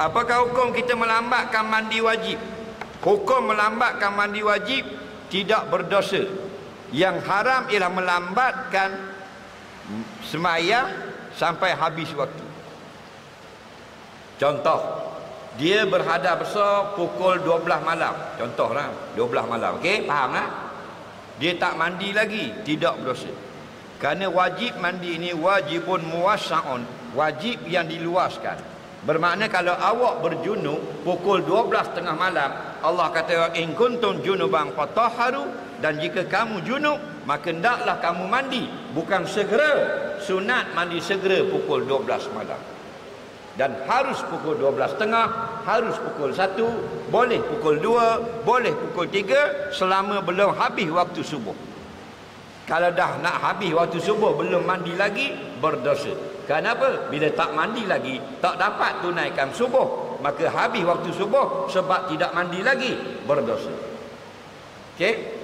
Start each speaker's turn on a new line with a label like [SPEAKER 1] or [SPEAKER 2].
[SPEAKER 1] Apakah hukum kita melambatkan mandi wajib? Hukum melambatkan mandi wajib tidak berdosa. Yang haram ialah melambatkan sembahyang sampai habis waktu. Contoh, dia berhadap besar pukul 12 malam. Contohlah 12 malam. Okey, faham tak? Dia tak mandi lagi, tidak berdosa. Kerana wajib mandi ini wajibun muwassa'un, wajib yang diluaskan. Bermakna kalau awak berjunub pukul 12 tengah malam, Allah kata in kuntum junuban fatahharu, dan jika kamu junub maka hendaklah kamu mandi, bukan segera. Sunat mandi segera pukul 12 malam. Dan harus pukul 12 tengah, harus pukul 1, boleh pukul 2, boleh pukul 3 selama belum habis waktu subuh. Kalau dah nak habis waktu subuh belum mandi lagi, berdosa. Kenapa? Bila tak mandi lagi, tak dapat tunaikan subuh, maka habis waktu subuh sebab tidak mandi lagi, berdosa. Okey?